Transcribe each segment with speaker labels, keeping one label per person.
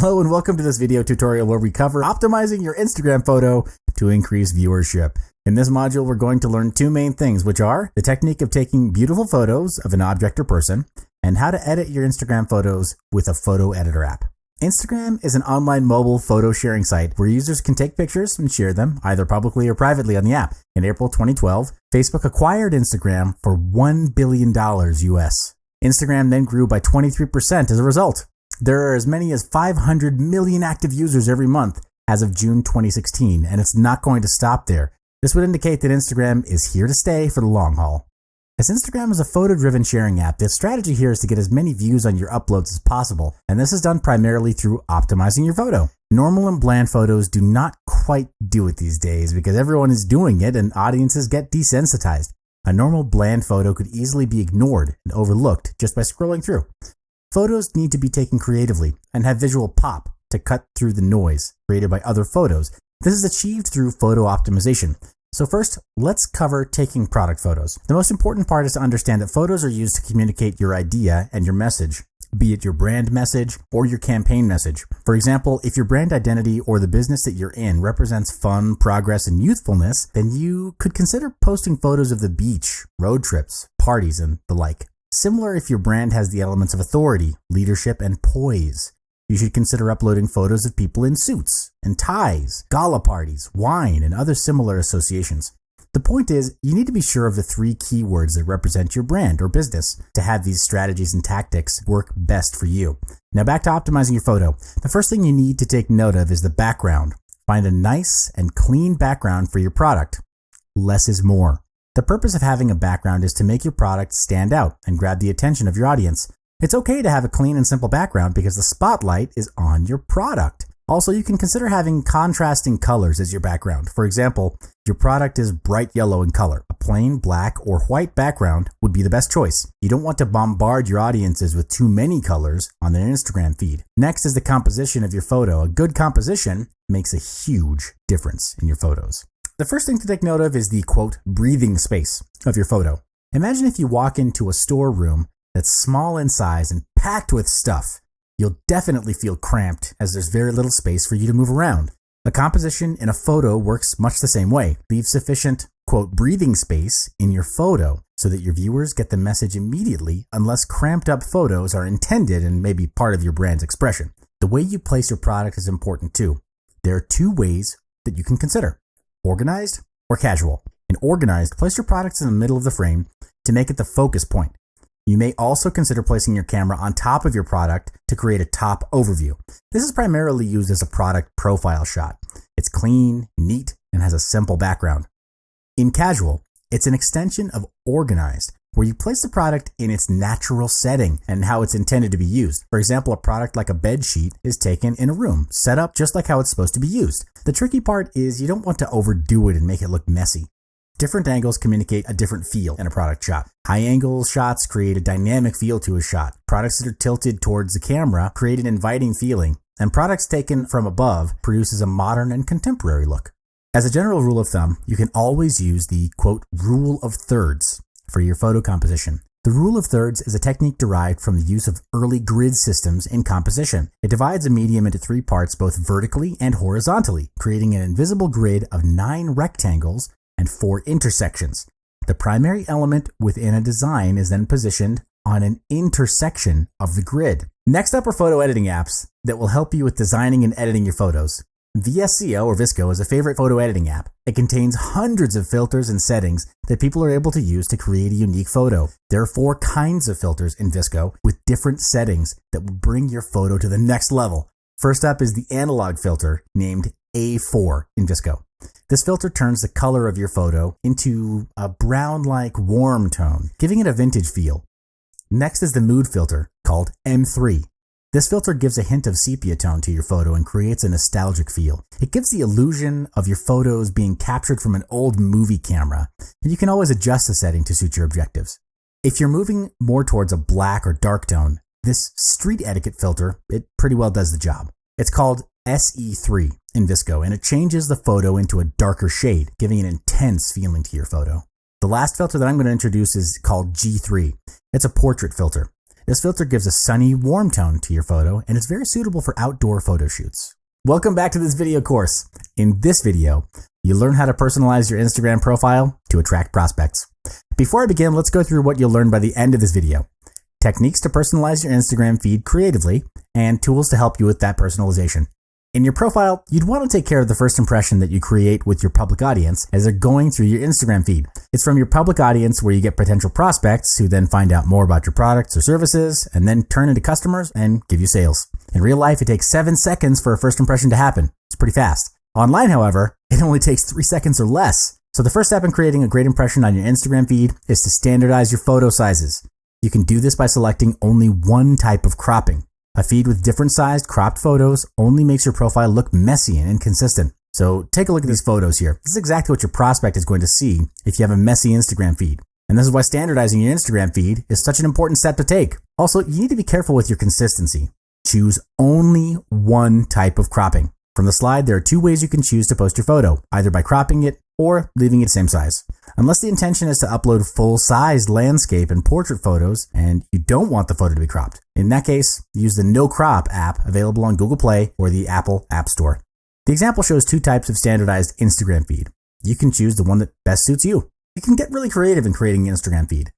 Speaker 1: Hello and welcome to this video tutorial where we cover optimizing your Instagram photo to increase viewership. In this module, we're going to learn two main things, which are the technique of taking beautiful photos of an object or person and how to edit your Instagram photos with a photo editor app. Instagram is an online mobile photo sharing site where users can take pictures and share them either publicly or privately on the app. In April 2012, Facebook acquired Instagram for $1 billion US. Instagram then grew by 23% as a result. There are as many as 500 million active users every month as of June 2016, and it's not going to stop there. This would indicate that Instagram is here to stay for the long haul. As Instagram is a photo-driven sharing app, the strategy here is to get as many views on your uploads as possible, and this is done primarily through optimizing your photo. Normal and bland photos do not quite do it these days because everyone is doing it and audiences get desensitized. A normal bland photo could easily be ignored and overlooked just by scrolling through. Photos need to be taken creatively and have visual pop to cut through the noise created by other photos. This is achieved through photo optimization. So first, let's cover taking product photos. The most important part is to understand that photos are used to communicate your idea and your message, be it your brand message or your campaign message. For example, if your brand identity or the business that you're in represents fun, progress, and youthfulness, then you could consider posting photos of the beach, road trips, parties, and the like. Similar if your brand has the elements of authority, leadership, and poise. You should consider uploading photos of people in suits and ties, gala parties, wine, and other similar associations. The point is, you need to be sure of the three keywords that represent your brand or business to have these strategies and tactics work best for you. Now back to optimizing your photo. The first thing you need to take note of is the background. Find a nice and clean background for your product. Less is more. The purpose of having a background is to make your product stand out and grab the attention of your audience. It's okay to have a clean and simple background because the spotlight is on your product. Also, you can consider having contrasting colors as your background. For example, your product is bright yellow in color. A plain black or white background would be the best choice. You don't want to bombard your audiences with too many colors on their Instagram feed. Next is the composition of your photo. A good composition makes a huge difference in your photos. The first thing to take note of is the, quote, breathing space of your photo. Imagine if you walk into a storeroom that's small in size and packed with stuff. You'll definitely feel cramped as there's very little space for you to move around. A composition in a photo works much the same way. Leave sufficient, quote, breathing space in your photo so that your viewers get the message immediately unless cramped up photos are intended and may be part of your brand's expression. The way you place your product is important too. There are two ways that you can consider. Organized or casual. In organized, place your products in the middle of the frame to make it the focus point. You may also consider placing your camera on top of your product to create a top overview. This is primarily used as a product profile shot. It's clean, neat, and has a simple background. In casual, it's an extension of organized, where you place the product in its natural setting and how it's intended to be used. For example, a product like a bed sheet is taken in a room, set up just like how it's supposed to be used. The tricky part is you don't want to overdo it and make it look messy. Different angles communicate a different feel in a product shot. High angle shots create a dynamic feel to a shot. Products that are tilted towards the camera create an inviting feeling, and products taken from above produces a modern and contemporary look. As a general rule of thumb, you can always use the, quote, rule of thirds for your photo composition. The rule of thirds is a technique derived from the use of early grid systems in composition. It divides a medium into three parts both vertically and horizontally, creating an invisible grid of 9 rectangles and 4 intersections. The primary element within a design is then positioned on an intersection of the grid. Next up are photo editing apps that will help you with designing and editing your photos. VSCO or VSCO is a favorite photo editing app. It contains hundreds of filters and settings that people are able to use to create a unique photo. There are 4 kinds of filters in VSCO with different settings that will bring your photo to the next level. First up is the analog filter named A4 in VSCO. This filter turns the color of your photo into a brown-like warm tone, giving it a vintage feel. Next is the mood filter called M3. This filter gives a hint of sepia tone to your photo and creates a nostalgic feel. It gives the illusion of your photos being captured from an old movie camera, and you can always adjust the setting to suit your objectives. If you're moving more towards a black or dark tone, this street etiquette filter, it pretty well does the job. It's called SE3 in VSCO, and it changes the photo into a darker shade, giving an intense feeling to your photo. The last filter that I'm going to introduce is called G3. It's a portrait filter. This filter gives a sunny, warm tone to your photo, and it's very suitable for outdoor photo shoots. Welcome back to this video course. In this video, you'll learn how to personalize your Instagram profile to attract prospects. Before I begin, let's go through what you'll learn by the end of this video. Techniques to personalize your Instagram feed creatively, and tools to help you with that personalization. In your profile, you'd want to take care of the first impression that you create with your public audience as they're going through your Instagram feed. It's from your public audience where you get potential prospects who then find out more about your products or services and then turn into customers and give you sales. In real life, it takes 7 seconds for a first impression to happen. It's pretty fast. Online, however, it only takes 3 seconds or less. So the first step in creating a great impression on your Instagram feed is to standardize your photo sizes. You can do this by selecting only one type of cropping. A feed with different sized cropped photos only makes your profile look messy and inconsistent. So take a look at these photos here. This is exactly what your prospect is going to see if you have a messy Instagram feed. And this is why standardizing your Instagram feed is such an important step to take. Also, you need to be careful with your consistency. Choose only one type of cropping. From the slide, there are 2 ways you can choose to post your photo, either by cropping it or leaving it the same size. Unless the intention is to upload full-sized landscape and portrait photos and you don't want the photo to be cropped. In that case, use the No Crop app available on Google Play or the Apple App Store. The example shows 2 types of standardized Instagram feed. You can choose the one that best suits you. You can get really creative in creating an Instagram feed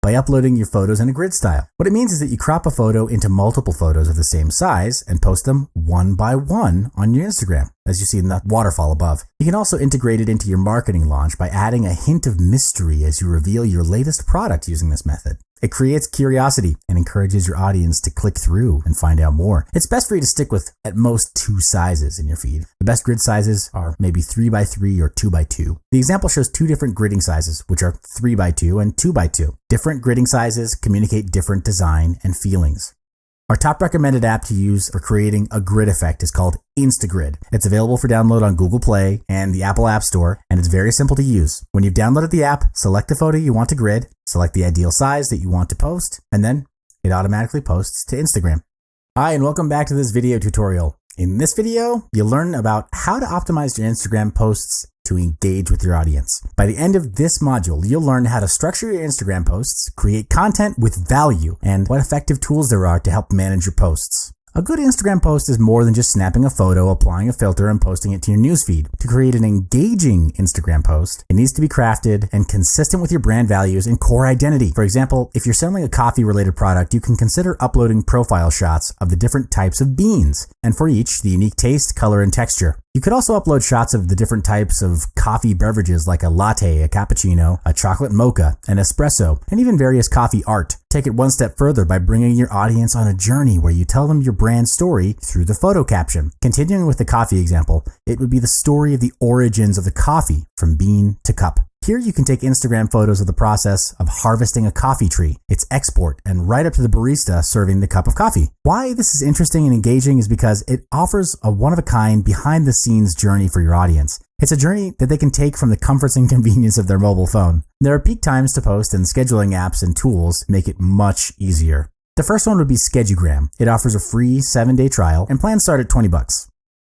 Speaker 1: by uploading your photos in a grid style. What it means is that you crop a photo into multiple photos of the same size and post them one by one on your Instagram, as you see in the waterfall above. You can also integrate it into your marketing launch by adding a hint of mystery as you reveal your latest product using this method. It creates curiosity and encourages your audience to click through and find out more. It's best for you to stick with at most 2 sizes in your feed. The best grid sizes are maybe 3x3 or 2x2. The example shows 2 different gridding sizes, which are 3x2 and 2x2. Different gridding sizes communicate different design and feelings. Our top recommended app to use for creating a grid effect is called Instagrid. It's available for download on Google Play and the Apple App Store, and it's very simple to use. When you've downloaded the app, select the photo you want to grid, select the ideal size that you want to post, and then it automatically posts to Instagram. Hi, and welcome back to this video tutorial. In this video, you'll learn about how to optimize your Instagram posts to engage with your audience. By the end of this module, you'll learn how to structure your Instagram posts, create content with value, and what effective tools there are to help manage your posts. A good Instagram post is more than just snapping a photo, applying a filter, and posting it to your newsfeed. To create an engaging Instagram post, it needs to be crafted and consistent with your brand values and core identity. For example, if you're selling a coffee-related product, you can consider uploading profile shots of the different types of beans, and for each, the unique taste, color, and texture. You could also upload shots of the different types of coffee beverages like a latte, a cappuccino, a chocolate mocha, an espresso, and even various coffee art. Take it one step further by bringing your audience on a journey where you tell them your brand story through the photo caption. Continuing with the coffee example, it would be the story of the origins of the coffee from bean to cup. Here you can take Instagram photos of the process of harvesting a coffee tree, its export, and right up to the barista serving the cup of coffee. Why this is interesting and engaging is because it offers a one-of-a-kind, behind-the-scenes journey for your audience. It's a journey that they can take from the comforts and convenience of their mobile phone. There are peak times to post, and scheduling apps and tools make it much easier. The first one would be Schedugram. It offers a free 7-day trial, and plans start at $20.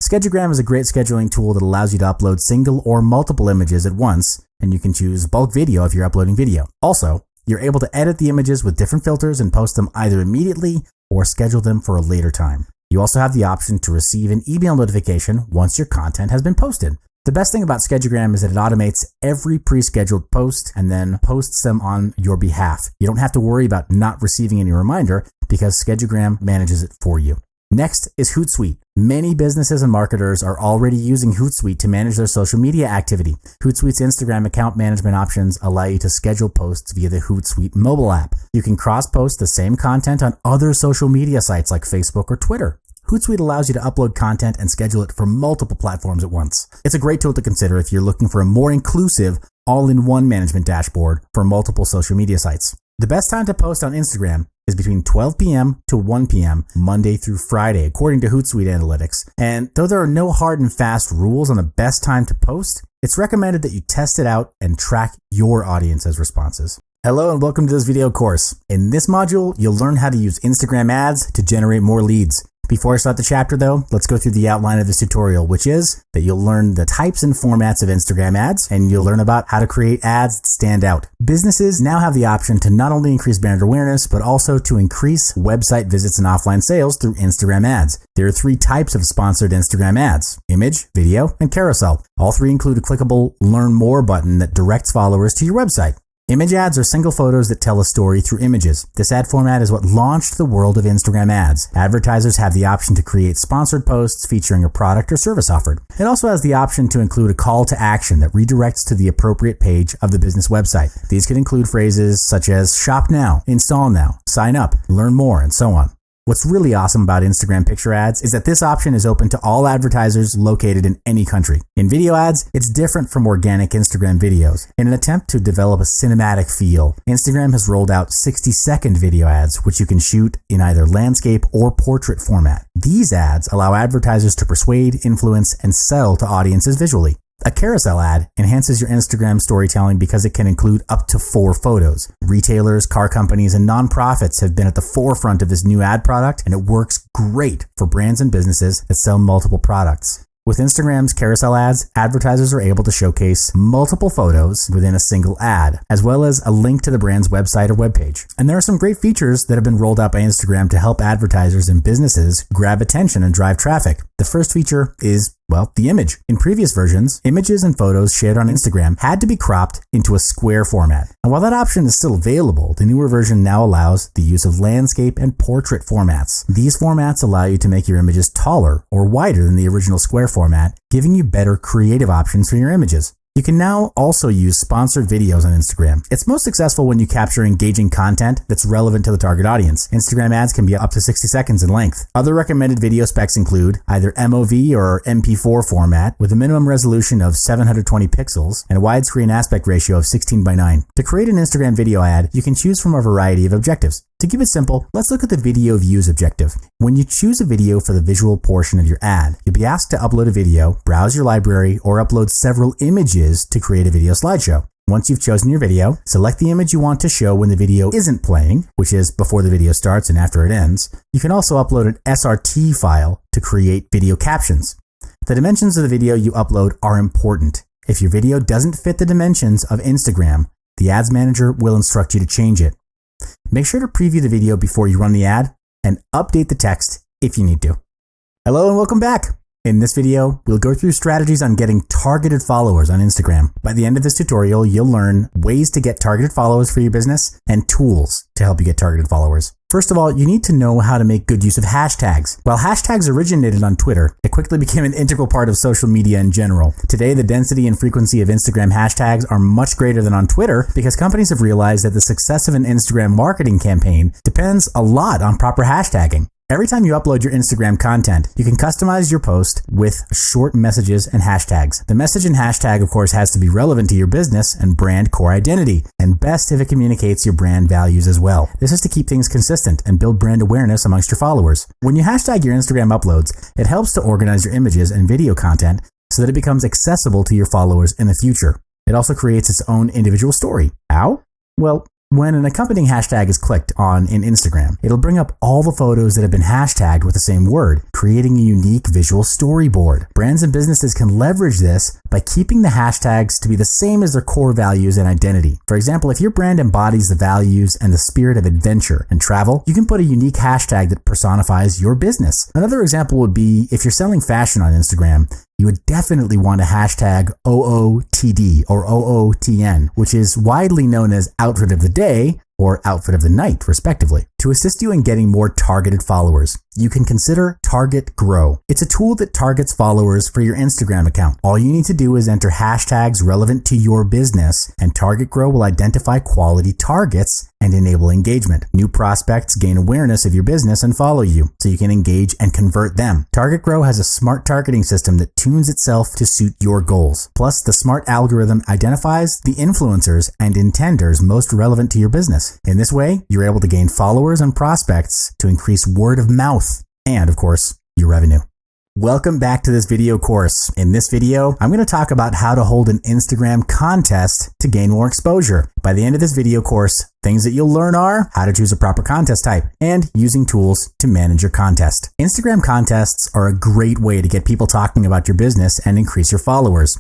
Speaker 1: Schedugram is a great scheduling tool that allows you to upload single or multiple images at once, and you can choose bulk video if you're uploading video. Also, you're able to edit the images with different filters and post them either immediately or schedule them for a later time. You also have the option to receive an email notification once your content has been posted. The best thing about Schedugram is that it automates every pre-scheduled post and then posts them on your behalf. You don't have to worry about not receiving any reminder because Schedugram manages it for you. Next is Hootsuite. Many businesses and marketers are already using Hootsuite to manage their social media activity. Hootsuite's Instagram account management options allow you to schedule posts via the Hootsuite mobile app. You can cross-post the same content on other social media sites like Facebook or Twitter. Hootsuite allows you to upload content and schedule it for multiple platforms at once. It's a great tool to consider if you're looking for a more inclusive, all-in-one management dashboard for multiple social media sites. The best time to post on Instagram is between 12 p.m. to 1 p.m. Monday through Friday, according to Hootsuite Analytics. And though there are no hard and fast rules on the best time to post, it's recommended that you test it out and track your audience's responses. Hello and welcome to this video course. In this module, you'll learn how to use Instagram ads to generate more leads. Before I start the chapter though, let's go through the outline of this tutorial, which is that you'll learn the types and formats of Instagram ads, and you'll learn about how to create ads that stand out. Businesses now have the option to not only increase brand awareness, but also to increase website visits and offline sales through Instagram ads. There are 3 types of sponsored Instagram ads: image, video, and carousel. All 3 include a clickable Learn More button that directs followers to your website. Image ads are single photos that tell a story through images. This ad format is what launched the world of Instagram ads. Advertisers have the option to create sponsored posts featuring a product or service offered. It also has the option to include a call to action that redirects to the appropriate page of the business website. These can include phrases such as shop now, install now, sign up, learn more, and so on. What's really awesome about Instagram picture ads is that this option is open to all advertisers located in any country. In video ads, it's different from organic Instagram videos. In an attempt to develop a cinematic feel, Instagram has rolled out 60-second video ads, which you can shoot in either landscape or portrait format. These ads allow advertisers to persuade, influence, and sell to audiences visually. A carousel ad enhances your Instagram storytelling because it can include up to 4 photos. Retailers, car companies, and nonprofits have been at the forefront of this new ad product, and it works great for brands and businesses that sell multiple products. With Instagram's carousel ads, advertisers are able to showcase multiple photos within a single ad, as well as a link to the brand's website or webpage. And there are some great features that have been rolled out by Instagram to help advertisers and businesses grab attention and drive traffic. The first feature is, well, the image. In previous versions, images and photos shared on Instagram had to be cropped into a square format. And while that option is still available, the newer version now allows the use of landscape and portrait formats. These formats allow you to make your images taller or wider than the original square format, giving you better creative options for your images. You can now also use sponsored videos on Instagram. It's most successful when you capture engaging content that's relevant to the target audience. Instagram ads can be up to 60 seconds in length. Other recommended video specs include either MOV or MP4 format with a minimum resolution of 720 pixels and a widescreen aspect ratio of 16:9. To create an Instagram video ad, you can choose from a variety of objectives. To keep it simple, let's look at the video views objective. When you choose a video for the visual portion of your ad, you'll be asked to upload a video, browse your library, or upload several images to create a video slideshow. Once you've chosen your video, select the image you want to show when the video isn't playing, which is before the video starts and after it ends. You can also upload an SRT file to create video captions. The dimensions of the video you upload are important. If your video doesn't fit the dimensions of Instagram, the ads manager will instruct you to change it. Make sure to preview the video before you run the ad and update the text if you need to. Hello and welcome back. In this video, we'll go through strategies on getting targeted followers on Instagram. By the end of this tutorial, you'll learn ways to get targeted followers for your business and tools to help you get targeted followers. First of all, you need to know how to make good use of hashtags. While hashtags originated on Twitter, it quickly became an integral part of social media in general. Today, the density and frequency of Instagram hashtags are much greater than on Twitter because companies have realized that the success of an Instagram marketing campaign depends a lot on proper hashtagging. Every time you upload your Instagram content, you can customize your post with short messages and hashtags. The message and hashtag, of course, has to be relevant to your business and brand core identity, and best if it communicates your brand values as well. This is to keep things consistent and build brand awareness amongst your followers. When you hashtag your Instagram uploads, it helps to organize your images and video content so that it becomes accessible to your followers in the future. It also creates its own individual story. How? Well, when an accompanying hashtag is clicked on in Instagram, it'll bring up all the photos that have been hashtagged with the same word, creating a unique visual storyboard. Brands and businesses can leverage this by keeping the hashtags to be the same as their core values and identity. For example, if your brand embodies the values and the spirit of adventure and travel, you can put a unique hashtag that personifies your business. Another example would be if you're selling fashion on Instagram, you would definitely want to hashtag OOTD or OOTN, which is widely known as Outfit of the Day or Outfit of the Night, respectively. To assist you in getting more targeted followers, you can consider Target Grow. It's a tool that targets followers for your Instagram account. All you need to do is enter hashtags relevant to your business, and Target Grow will identify quality targets and enable engagement. New prospects gain awareness of your business and follow you, so you can engage and convert them. Target Grow has a smart targeting system that tunes itself to suit your goals. Plus, the smart algorithm identifies the influencers and intenders most relevant to your business. In this way, you're able to gain followers and prospects to increase word of mouth and, of course, your revenue. Welcome back to this video course. In this video, I'm going to talk about how to hold an Instagram contest to gain more exposure. By the end of this video course, things that you'll learn are how to choose a proper contest type and using tools to manage your contest. Instagram contests are a great way to get people talking about your business and increase your followers.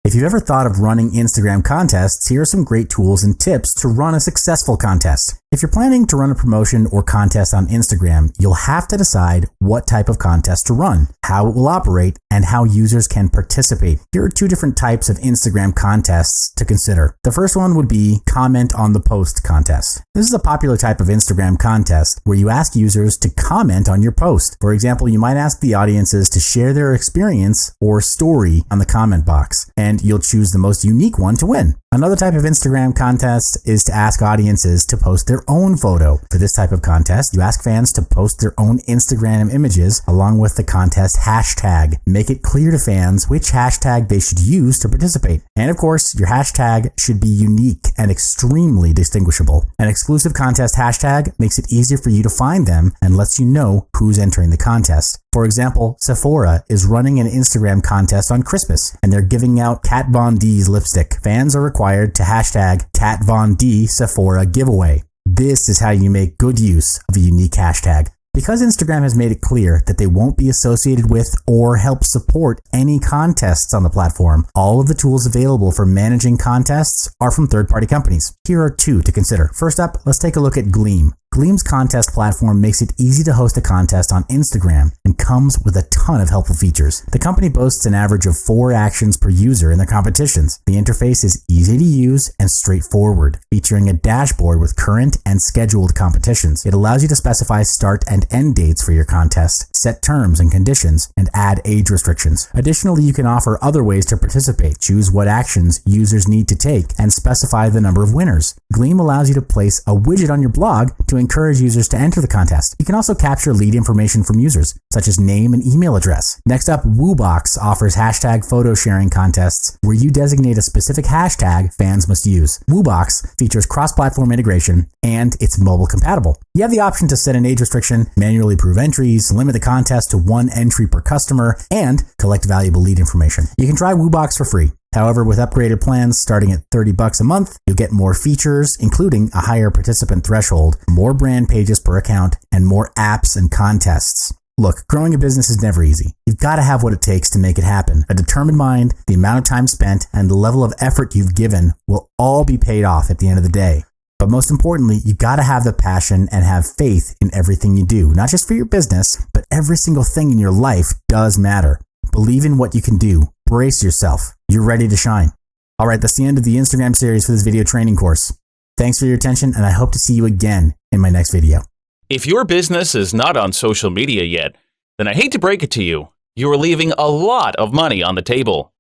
Speaker 1: If you've ever thought of running Instagram contests, here are some great tools and tips to run a successful contest. If you're planning to run a promotion or contest on Instagram, you'll have to decide what type of contest to run, how it will operate, and how users can participate. Here are two different types of Instagram contests to consider. The first one would be comment on the post contest. This is a popular type of Instagram contest where you ask users to comment on your post. For example, you might ask the audiences to share their experience or story on the comment box, and you'll choose the most unique one to win. Another type of Instagram contest is to ask audiences to post their own photo. For this type of contest, you ask fans to post their own Instagram images along with the contest hashtag. Make it clear to fans which hashtag they should use to participate. And of course, your hashtag should be unique and extremely distinguishable. An exclusive contest hashtag makes it easier for you to find them and lets you know who's entering the contest. For example, Sephora is running an Instagram contest on Christmas, and they're giving out Kat Von D's lipstick. Fans are required to hashtag Kat Von D Sephora giveaway. This is how you make good use of a unique hashtag. Because Instagram has made it clear that they won't be associated with or help support any contests on the platform, all of the tools available for managing contests are from third-party companies. Here are two to consider. First up, let's take a look at Gleam. Gleam's contest platform makes it easy to host a contest on Instagram and comes with a ton of helpful features. The company boasts an average of 4 actions per user in their competitions. The interface is easy to use and straightforward, featuring a dashboard with current and scheduled competitions. It allows you to specify start and end dates for your contest, set terms and conditions, and add age restrictions. Additionally, you can offer other ways to participate, choose what actions users need to take, and specify the number of winners. Gleam allows you to place a widget on your blog to encourage users to enter the contest. You can also capture lead information from users, such as name and email address. Next up, Woobox offers hashtag photo sharing contests where you designate a specific hashtag fans must use. Woobox features cross-platform integration and it's mobile compatible. You have the option to set an age restriction, manually approve entries, limit the contest to 1 entry per customer, and collect valuable lead information. You can try Woobox for free. However, with upgraded plans starting at $30 a month, you'll get more features, including a higher participant threshold, more brand pages per account, and more apps and contests. Look, growing a business is never easy. You've got to have what it takes to make it happen. A determined mind, the amount of time spent, and the level of effort you've given will all be paid off at the end of the day. But most importantly, you got to have the passion and have faith in everything you do. Not just for your business, but every single thing in your life does matter. Believe in what you can do. Brace yourself. You're ready to shine. All right, that's the end of the Instagram series for this video training course. Thanks for your attention, and I hope to see you again in my next video.
Speaker 2: If your business is not on social media yet, then I hate to break it to you, you are leaving a lot of money on the table.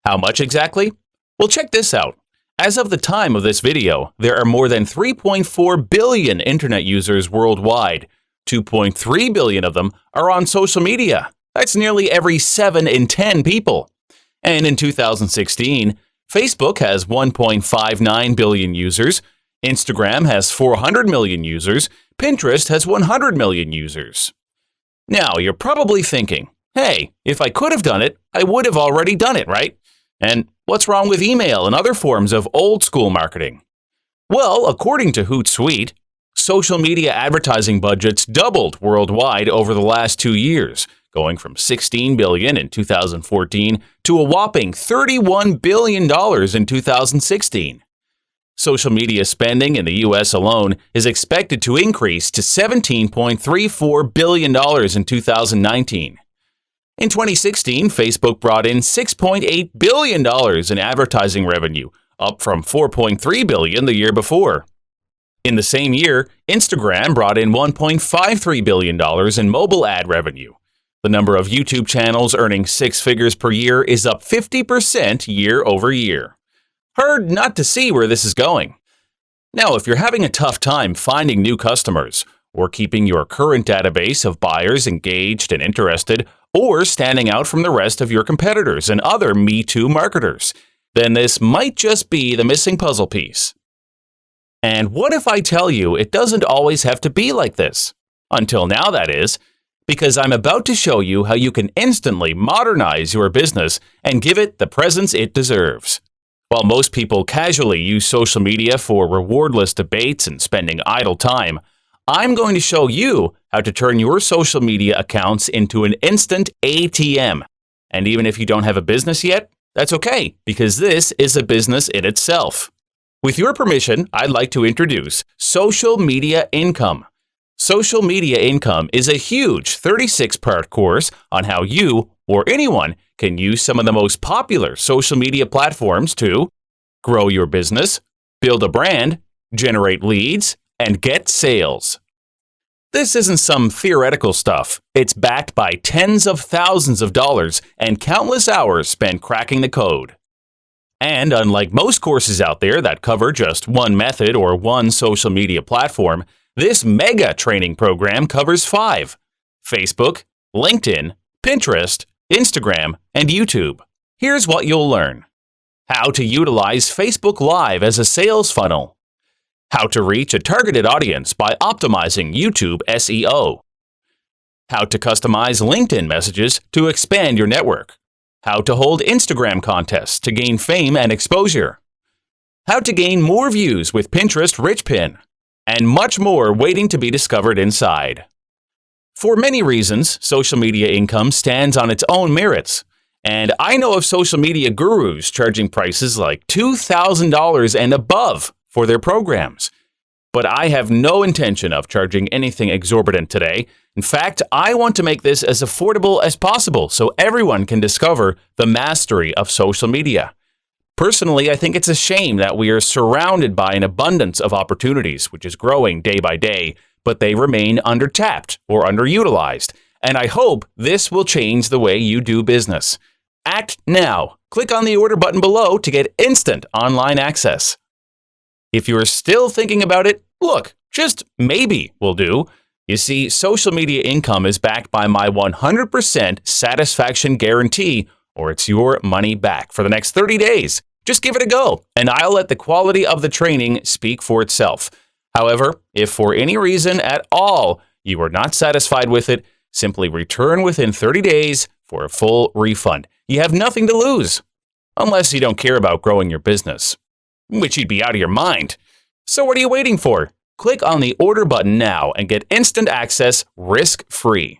Speaker 2: How much exactly? Well, check this out. As of the time of this video, there are more than 3.4 billion internet users worldwide. 2.3 billion of them are on social media. That's nearly every 7 in 10 people. And in 2016, Facebook has 1.59 billion users, Instagram has 400 million users, Pinterest has 100 million users. Now, you're probably thinking, hey, if I could have done it, I would have already done it, right? And what's wrong with email and other forms of old-school marketing? Well, according to Hootsuite, social media advertising budgets doubled worldwide over the last 2 years, going from $16 billion in 2014 to a whopping $31 billion in 2016. Social media spending in the U.S. alone is expected to increase to $17.34 billion in 2019. In 2016, Facebook brought in $6.8 billion in advertising revenue, up from $4.3 billion the year before. In the same year, Instagram brought in $1.53 billion in mobile ad revenue. The number of YouTube channels earning 6 figures per year is up 50% year over year. Hard not to see where this is going. Now, if you're having a tough time finding new customers, or keeping your current database of buyers engaged and interested, or standing out from the rest of your competitors and other Me Too marketers, then this might just be the missing puzzle piece. And what if I tell you it doesn't always have to be like this? Until now, that is. because I'm about to show you how you can instantly modernize your business and give it the presence it deserves. While most people casually use social media for rewardless debates and spending idle time, I'm going to show you how to turn your social media accounts into an instant ATM. And even if you don't have a business yet, that's okay, because this is a business in itself. With your permission, I'd like to introduce Social Media Income. Social Media Income is a huge 36-part course on how you or anyone can use some of the most popular social media platforms to grow your business, build a brand, generate leads, and get sales. This isn't some theoretical stuff. It's backed by tens of thousands of dollars and countless hours spent cracking the code. And unlike most courses out there that cover just one method or one social media platform, this mega training program covers 5: Facebook, LinkedIn, Pinterest, Instagram, and YouTube. Here's what you'll learn: how to utilize Facebook Live as a sales funnel, how to reach a targeted audience by optimizing YouTube SEO, how to customize LinkedIn messages to expand your network, how to hold Instagram contests to gain fame and exposure, how to gain more views with Pinterest Rich Pin, and much more waiting to be discovered inside. For many reasons, social media income stands on its own merits, and I know of social media gurus charging prices like $2,000 and above for their programs. But I have no intention of charging anything exorbitant today. In fact, I want to make this as affordable as possible so everyone can discover the mastery of social media. Personally, I think it's a shame that we are surrounded by an abundance of opportunities, which is growing day by day, but they remain undertapped or underutilized. And I hope this will change the way you do business. Act now. Click on the order button below to get instant online access. If you're still thinking about it, look, just maybe will do. You see, Social Media Income is backed by my 100% satisfaction guarantee, or it's your money back for the next 30 days. Just give it a go, and I'll let the quality of the training speak for itself. However, if for any reason at all you are not satisfied with it, simply return within 30 days for a full refund. You have nothing to lose, unless you don't care about growing your business, which you'd be out of your mind. So what are you waiting for? Click on the order button now and get instant access risk-free.